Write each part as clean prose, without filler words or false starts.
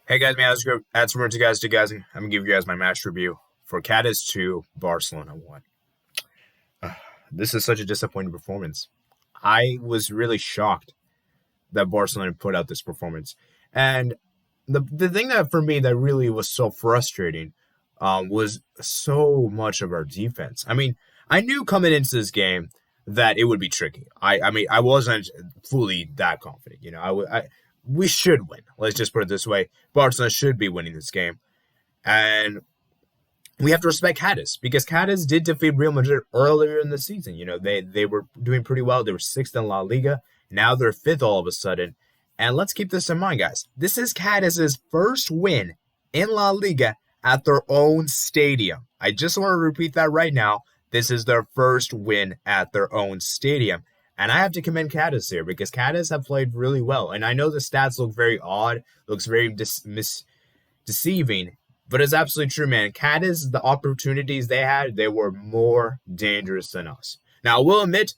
Hey guys, man, let's go add some words to guys. I'm gonna give you guys my match review for Cadiz 2, Barcelona 1. This is such a disappointing performance. I was really shocked that Barcelona put out this performance. And the thing that for me that really was so frustrating was so much of our defense. I mean, I knew coming into this game that it would be tricky. I mean, I wasn't fully that confident. We should win. Let's just put it this way: Barcelona should be winning this game, and we have to respect Cadiz because Cadiz did defeat Real Madrid earlier in the season. They were doing pretty well. They were sixth in La Liga. Now they're fifth all of a sudden. And let's keep this in mind, guys. This is Cadiz's first win in La Liga at their own stadium. I just want to repeat that right now. This is their first win at their own stadium. And I have to commend Cadiz here because Cadiz have played really well. And I know the stats look very odd, looks very deceiving, but it's absolutely true, man. Cadiz, the opportunities they had, they were more dangerous than us. Now, I will admit,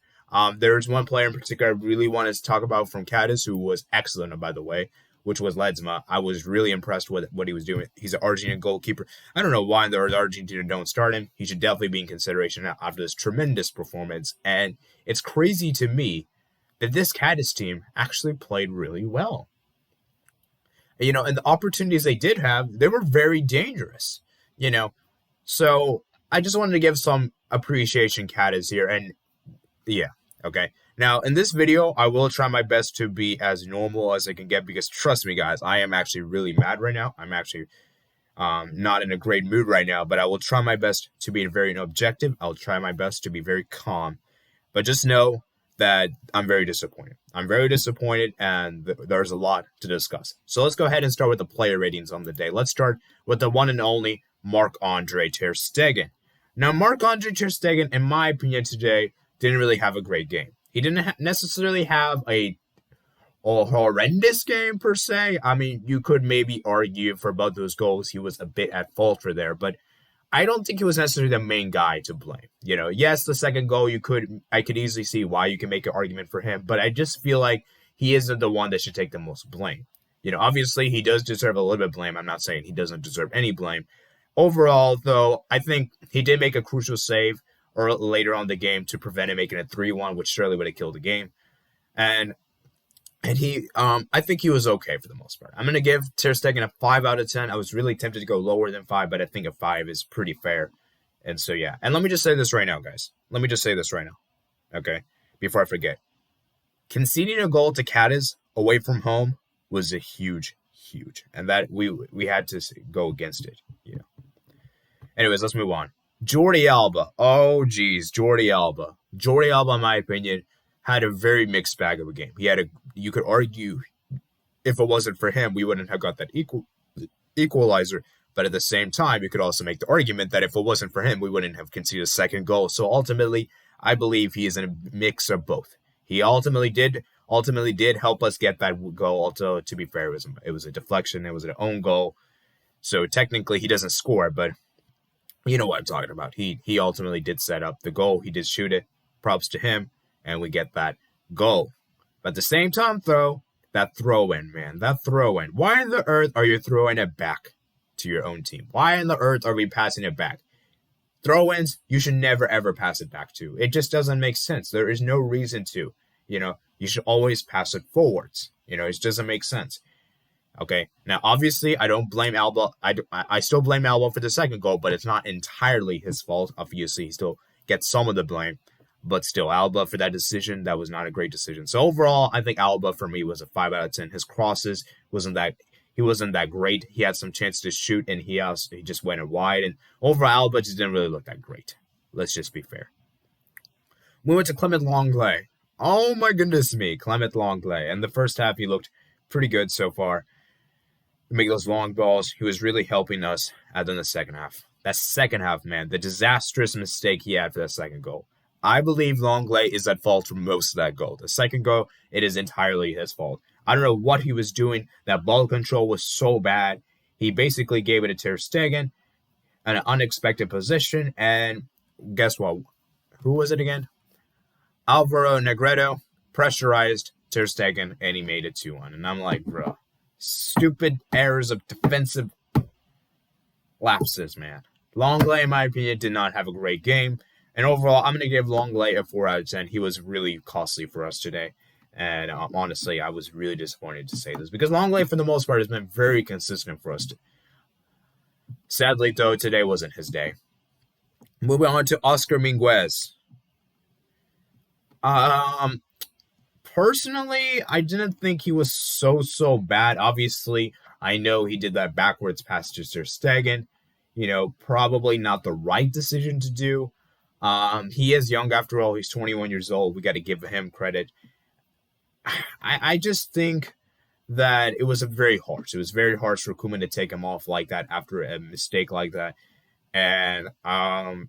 there's one player in particular I really wanted to talk about from Cadiz who was excellent, by the way, which was Ledesma. I was really impressed with what he was doing. He's an Argentine goalkeeper. I don't know why the Argentina don't start him. He should definitely be in consideration after this tremendous performance. And it's crazy to me that this Cadiz team actually played really well. And the opportunities they did have, they were very dangerous. You know, so I just wanted to give some appreciation Cadiz here. And yeah, okay. Now, in this video, I will try my best to be as normal as I can get because trust me, guys, I am actually really mad right now. I'm actually not in a great mood right now, but I will try my best to be very objective. I'll try my best to be very calm. But just know that I'm very disappointed. I'm very disappointed, and there's a lot to discuss. So let's go ahead and start with the player ratings on the day. Let's start with the one and only Marc-Andre ter-Stegen. Now, Marc-Andre ter-Stegen, in my opinion today, didn't really have a great game. He didn't necessarily have a horrendous game per se. I mean, you could maybe argue for both those goals he was a bit at fault for there, but I don't think he was necessarily the main guy to blame. Yes, the second goal I could easily see why you can make an argument for him, but I just feel like he isn't the one that should take the most blame. Obviously he does deserve a little bit of blame. I'm not saying he doesn't deserve any blame. Overall, though, I think he did make a crucial save or later on in the game to prevent him making it 3-1, which surely would have killed the game. And he, I think he was okay for the most part. I'm going to give ter-Stegen a 5 out of 10. I was really tempted to go lower than 5, but I think a 5 is pretty fair. And so, yeah. And let me just say this right now, guys. Let me just say this right now, okay? Before I forget. Conceding a goal to Cadiz away from home was a huge. And that we had to go against it, Anyways, let's move on. Jordi Alba. Oh, geez. Jordi Alba. Jordi Alba, in my opinion, had a very mixed bag of a game. You could argue if it wasn't for him, we wouldn't have got that equalizer. But at the same time, you could also make the argument that if it wasn't for him, we wouldn't have conceded a second goal. So ultimately, I believe he is in a mix of both. He ultimately did help us get that goal. Also, to be fair, it was a deflection. It was an own goal. So technically, he doesn't score, but you know what I'm talking about. He ultimately did set up the goal. He did shoot it. Props to him. And we get that goal. But at the same time, though, that throw-in, man. That throw-in. Why in the earth are you throwing it back to your own team? Why in the earth are we passing it back? Throw-ins, you should never, ever pass it back to. It just doesn't make sense. There is no reason to. You should always pass it forwards. It just doesn't make sense. Okay, now obviously I don't blame Alba. I still blame Alba for the second goal, but it's not entirely his fault. Obviously, he still gets some of the blame, but still, Alba for that decision, that was not a great decision. So overall, I think Alba for me was a 5 out of 10. His crosses wasn't that great. He had some chance to shoot, and he just went wide. And overall, Alba just didn't really look that great. Let's just be fair. We went to Clement Lenglet. Oh my goodness me, Clement Lenglet. In the first half, he looked pretty good so far. Make those long balls. He was really helping us out in the second half. That second half, man, the disastrous mistake he had for that second goal. I believe Lenglet is at fault for most of that goal. The second goal, it is entirely his fault. I don't know what he was doing. That ball control was so bad. He basically gave it to ter-Stegen in an unexpected position. And guess what? Who was it again? Alvaro Negredo pressurized ter-Stegen, and he made it 2-1. And I'm like, bro, stupid errors of defensive lapses, man. Longley, in my opinion, did not have a great game. And overall, I'm going to give Longley a 4 out of 10. He was really costly for us today. And honestly, I was really disappointed to say this because Longley, for the most part, has been very consistent for us. Sadly, though, today wasn't his day. Moving on to Oscar Minguez. Personally, I didn't think he was so bad. Obviously, I know he did that backwards pass to ter-stegen. Probably not the right decision to do. He is young after all. He's 21 years old. We got to give him credit. I just think that it was very harsh. It was very harsh for Kuhlman to take him off like that after a mistake like that. And, I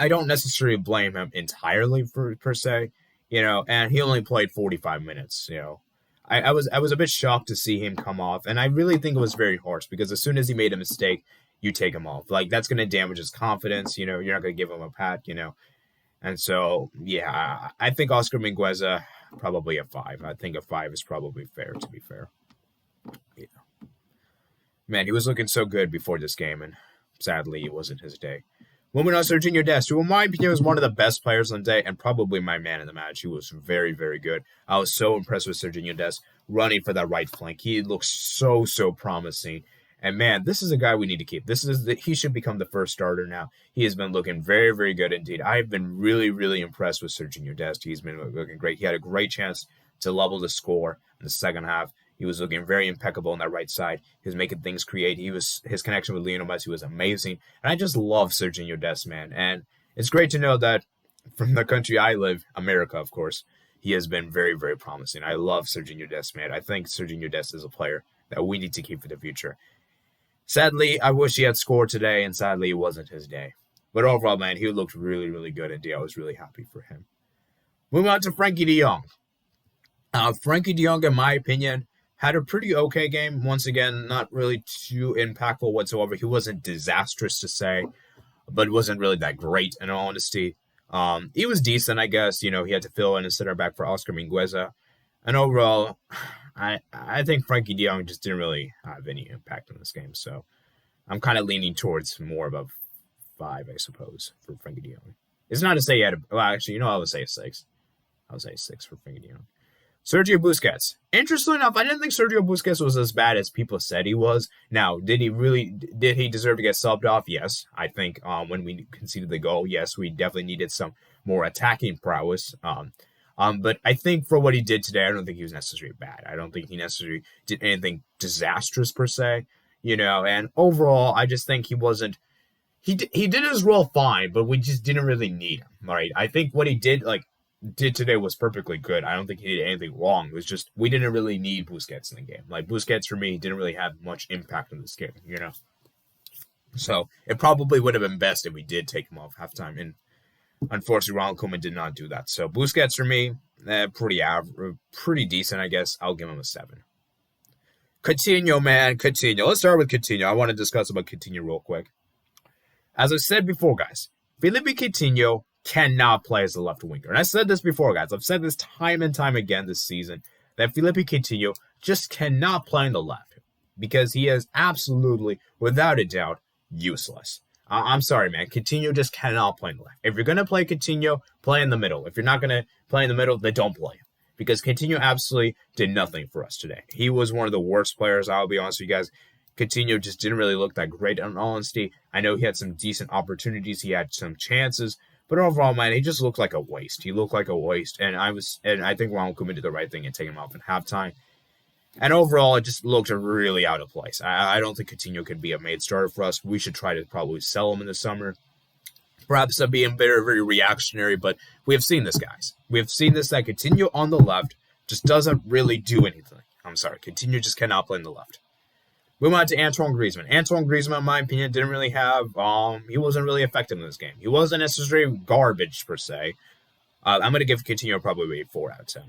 don't necessarily blame him entirely per se, and he only played 45 minutes, I was a bit shocked to see him come off, and I really think it was very harsh because as soon as he made a mistake, you take him off. Like, that's going to damage his confidence, you're not going to give him a pat, And so, yeah, I think Oscar Mingueza, probably a 5. I think a 5 is probably fair, to be fair. Yeah. Man, he was looking so good before this game, and sadly, it wasn't his day. Moving on, Sergio Dest, who in my opinion was one of the best players on the day and probably my man in the match. He was very, very good. I was so impressed with Sergio Dest running for that right flank. He looks so promising. And man, this is a guy we need to keep. He should become the first starter now. He has been looking very, very good indeed. I've been really, really impressed with Sergio Dest. He's been looking great. He had a great chance to level the score in the second half. He was looking very impeccable on that right side. He was making things create. His connection with Lionel Messi was amazing. And I just love Sergio Dest, man. And it's great to know that from the country I live, America, of course, he has been very, very promising. I love Sergio Dest, man. I think Sergio Dest is a player that we need to keep for the future. Sadly, I wish he had scored today, and sadly, it wasn't his day. But overall, man, he looked really, really good indeed. I was really happy for him. Moving on to Frankie de Jong. Frankie de Jong, in my opinion, had a pretty okay game. Once again, not really too impactful whatsoever. He wasn't disastrous to say, but wasn't really that great, in all honesty. He was decent, I guess. He had to fill in a center back for Oscar Mingueza. And overall, I think Frankie de Jong just didn't really have any impact in this game. So I'm kind of leaning towards more of a 5, I suppose, for Frankie de Jong. It's not to say he had I would say a 6. I would say a 6 for Frankie de Jong. Sergio Busquets. Interestingly enough, I didn't think Sergio Busquets was as bad as people said he was. Now, did he deserve to get subbed off? Yes. I think when we conceded the goal, yes, we definitely needed some more attacking prowess. But I think for what he did today, I don't think he was necessarily bad. I don't think he necessarily did anything disastrous per se, and overall, I just think he wasn't, he did his role fine, but we just didn't really need him, right? I think what he did today was perfectly good. I don't think he did anything wrong. It was just, we didn't really need Busquets in the game. Like, Busquets, for me, didn't really have much impact on this game, So, it probably would have been best if we did take him off halftime, and unfortunately, Ronald Kuhlman did not do that. So, Busquets, for me, pretty decent, I guess. I'll give him a 7. Coutinho, man. Coutinho. Let's start with Coutinho. I want to discuss about Coutinho real quick. As I said before, guys, Philippe Coutinho cannot play as a left winger. And I said this before, guys. I've said this time and time again this season, that Philippe Coutinho just cannot play on the left because he is absolutely, without a doubt, useless. I'm sorry, man. Coutinho just cannot play in the left. If you're going to play Coutinho, play in the middle. If you're not going to play in the middle, then don't play him. Because Coutinho absolutely did nothing for us today. He was one of the worst players, I'll be honest with you guys. Coutinho just didn't really look that great, in all honesty. I know he had some decent opportunities. He had some chances. But overall, man, he just looked like a waste. He looked like a waste. And I think Ronald Kuhlman did the right thing in taking him off in halftime. And overall, it just looked really out of place. I don't think Coutinho could be a made starter for us. We should try to probably sell him in the summer. Perhaps I'm being very, very reactionary, but we have seen this, guys. We have seen this, that Coutinho on the left just doesn't really do anything. I'm sorry. Coutinho just cannot play on the left. Moving on to Antoine Griezmann. Antoine Griezmann, in my opinion, didn't really have, he wasn't really effective in this game. He wasn't necessarily garbage, per se. I'm going to give Coutinho probably a 4 out of 10.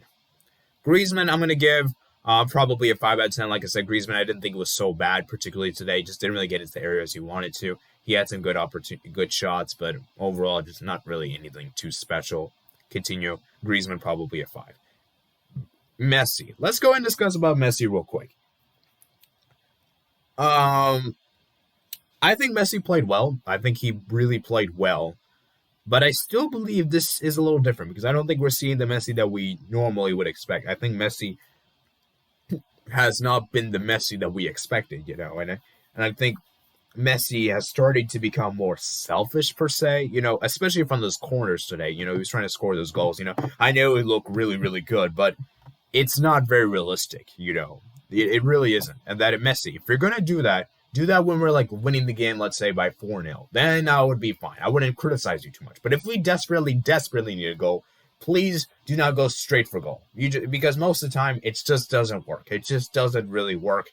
Griezmann, I'm going to give probably a 5 out of 10. Like I said, Griezmann, I didn't think it was so bad, particularly today. Just didn't really get into the areas he wanted to. He had some good shots, but overall, just not really anything too special. Coutinho, Griezmann, probably a 5. Messi. Let's go and discuss about Messi real quick. Um, I think Messi played well. I think he really played well. But I still believe this is a little different because I don't think we're seeing the Messi that we normally would expect. I think Messi has not been the Messi that we expected, and I think Messi has started to become more selfish per se, especially from those corners today. He was trying to score those goals. I know it looked really, really good, but it's not very realistic. It really isn't. And that Messi, if you're gonna do that when we're like winning the game, let's say by 4-0. Then I would be fine. I wouldn't criticize you too much. But if we desperately, desperately need a goal, please do not go straight for goal. Because most of the time it just doesn't work. It just doesn't really work.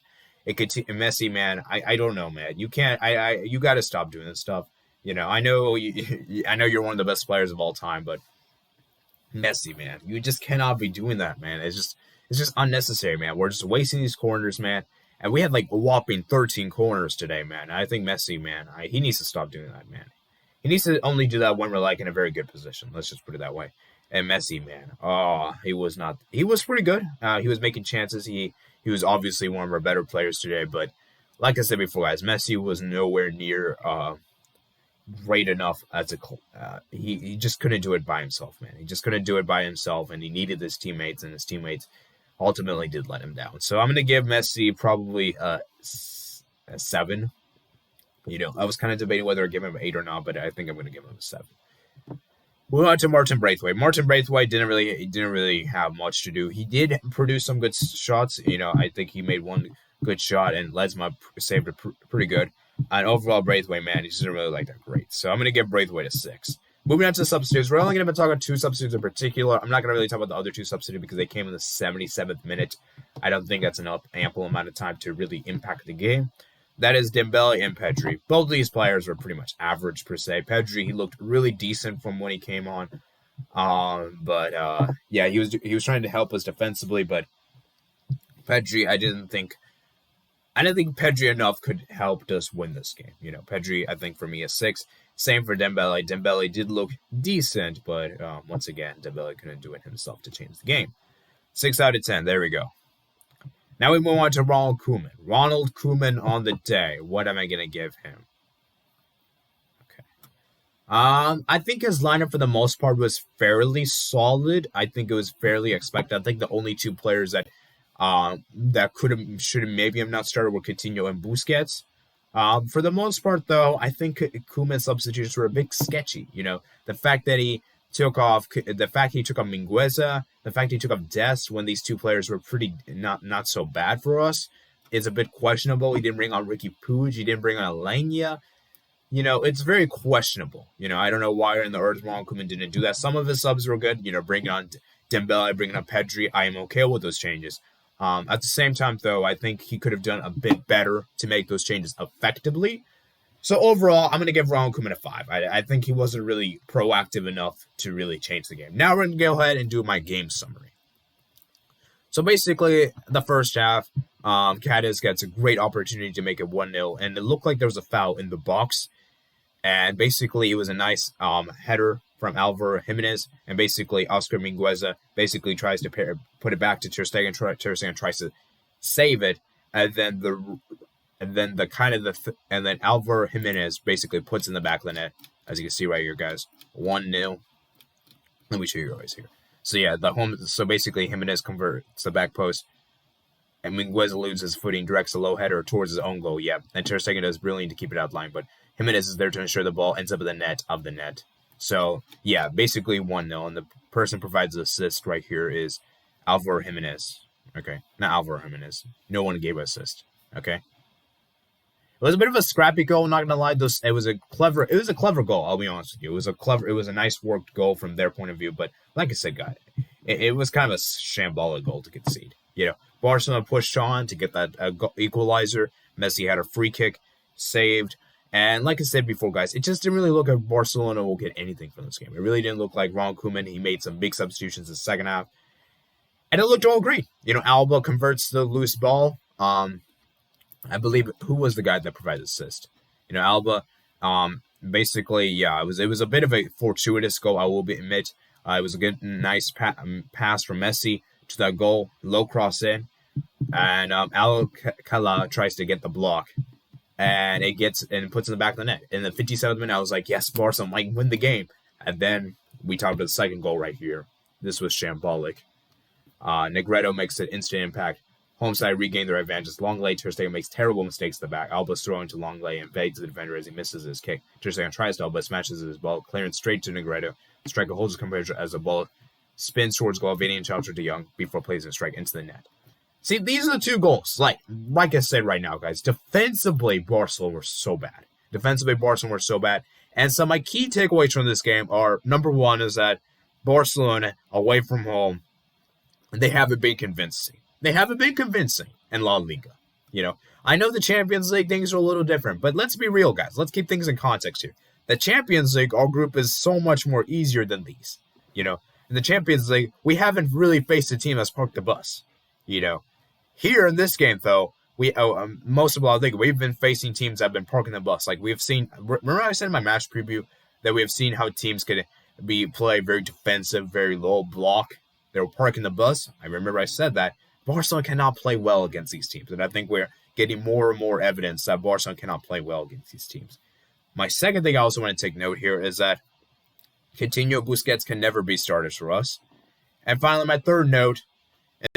Messi, man. I don't know, man. You can't. You got to stop doing this stuff. I know I know you're one of the best players of all time, but Messi, man, you just cannot be doing that, man. It's just unnecessary, man. We're just wasting these corners, man. And we had like a whopping 13 corners today, man. I think Messi, man, he needs to stop doing that, man. He needs to only do that when we're like in a very good position. Let's just put it that way. And Messi, man, he was not. He was pretty good. He was making chances. He was obviously one of our better players today. But like I said before, guys, Messi was nowhere near great enough as he just couldn't do it by himself, man. He just couldn't do it by himself, and he needed his teammates, and his teammates ultimately did let him down. So I'm going to give Messi probably a 7. I was kind of debating whether to give him an 8 or not, but I think I'm going to give him a 7. Moving on to Martin Braithwaite. Martin Braithwaite didn't really have much to do. He did produce some good shots. I think he made one good shot, and Ledesma saved it pretty good. And overall, Braithwaite, man, he just didn't really like that great. So I'm going to give Braithwaite a 6. Moving on to the substitutes. We're only going to be talking about 2 substitutes in particular. I'm not going to really talk about the other 2 substitutes because they came in the 77th minute. I don't think that's enough ample amount of time to really impact the game. That is Dembele and Pedri. Both of these players were pretty much average per se. Pedri, he looked really decent from when he came on. Yeah, he was trying to help us defensively, but Pedri, I didn't think Pedri enough could help us win this game. Pedri, I think for me, a 6. Same for Dembele. Dembele did look decent, but once again, Dembele couldn't do it himself to change the game. 6 out of 10. There we go. Now we move on to Ronald Kuhlman. Ronald Kuhlman on the day. What am I going to give him? Okay. I think his lineup for the most part was fairly solid. I think it was fairly expected. I think the only 2 players that should have maybe have not started were Coutinho and Busquets. For the most part, though, I think Koeman's substitutions were a bit sketchy. The fact that he took off Mingueza, the fact he took off Dest when these 2 players were pretty not so bad for us is a bit questionable. He didn't bring on Ricky Puig. He didn't bring on Alanya. It's very questionable. I don't know why in the earth Ronald Koeman didn't do that. Some of his subs were good. Bringing on Dembele, bringing on Pedri. I am okay with those changes. At the same time, though, I think he could have done a bit better to make those changes effectively. So overall, I'm going to give Ronald Kuhlman a 5. I think he wasn't really proactive enough to really change the game. Now we're going to go ahead and do my game summary. So basically, the first half, Cadiz gets a great opportunity to make it 1-0, and it looked like there was a foul in the box. And basically, it was a nice header from Alvaro Jimenez, and basically Oscar Mingueza basically tries to put it back to ter-stegen. ter-stegen tries to save it, and then Alvaro Jimenez basically puts in the back of the net, as you can see right here, guys. 1-0. Let me show you guys here. So yeah, so basically Jimenez converts the back post, and Mingueza loses his footing, directs a low header towards his own goal. Yeah, and ter-stegen does brilliant to keep it out of line, but Jimenez is there to ensure the ball ends up in the net of the net. So yeah, basically 1-0, and the person provides the assist right here is Alvaro Jimenez. Okay, not Alvaro Jimenez. No one gave an assist. Okay. It was a bit of a scrappy goal, not gonna lie. It was a clever goal, I'll be honest with you. It was a nice worked goal from their point of view, but like I said, guys, it was kind of a shambolic goal to concede. Barcelona pushed on to get that equalizer. Messi had a free kick saved. And like I said before, guys, it just didn't really look like Barcelona will get anything from this game. It really didn't look like Ronald Kuhlman. He made some big substitutions in the second half. And it looked all great. Alba converts the loose ball. I believe, who was the guy that provided assist? Alba, basically, yeah, it was a bit of a fortuitous goal, I will admit. It was a good, nice pass from Messi to that goal, low cross in, and Alcala tries to get the block, and it gets and puts in the back of the net. In the 57th minute, I was like, yes, Barca might win the game. And then we talked about the second goal right here. This was shambolic. Negredo makes an instant impact. Home side regained their advantage. Longley, ter-stegen makes terrible mistakes at the back. Alba's throwing to Longley and evades the defender as he misses his kick. Ter-stegen tries to Alba, smashes his ball, clearance straight to Negredo. Striker holds his composure as the ball spins towards goal, evading and challenge to Young before placing a strike into the net. See, these are the two goals. Like I said right now, guys, defensively, Barcelona were so bad. And so my key takeaways from this game are, number one is that Barcelona, away from home, they haven't been convincing. In La Liga. I know the Champions League things are a little different, but let's be real, guys. Let's keep things in context here. The Champions League, our group is so much more easier than these. In the Champions League, we haven't really faced a team that's parked the bus. Here in this game, though, most of La Liga, we've been facing teams that have been parking the bus. Like we've seen, remember I said in my match preview that we have seen how teams could play very defensive, very low block. They were parking the bus. I remember I said that. Barcelona cannot play well against these teams. And I think we're getting more and more evidence that Barcelona cannot play well against these teams. My second thing I also want to take note here is that Coutinho, Busquets can never be starters for us. And finally, my third note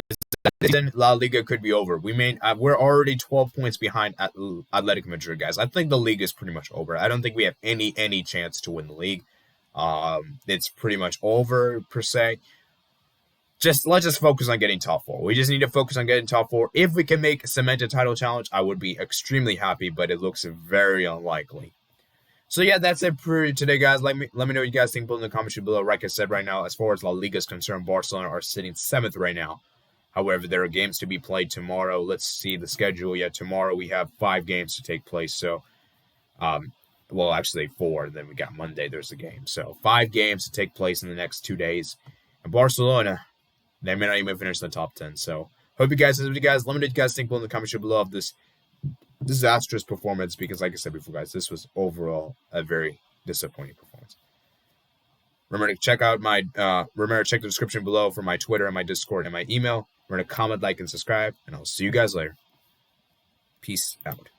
is that La Liga could be over. We're already 12 points behind at Atletico Madrid, guys. I think the league is pretty much over. I don't think we have any chance to win the league. It's pretty much over, per se. Let's just focus on getting top four. We just need to focus on getting top four. If we can make cement a title challenge, I would be extremely happy, but it looks very unlikely. So yeah, that's it for today, guys. Let me know what you guys think below in the comments below. Like I said right now, as far as La Liga is concerned, Barcelona are sitting 7th right now. However, there are games to be played tomorrow. Let's see the schedule. Yeah, tomorrow we have 5 games to take place. So, well, actually 4. Then we got Monday. There's a game. So 5 games to take place in the next 2 days. And Barcelona, they may not even finish in the top 10. So, hope you guys, let me know what you guys think below in the comments below of this disastrous performance. Because, like I said before, guys, this was overall a very disappointing performance. Remember to check out check the description below for my Twitter and my Discord and my email. Remember to comment, like, and subscribe. And I'll see you guys later. Peace out.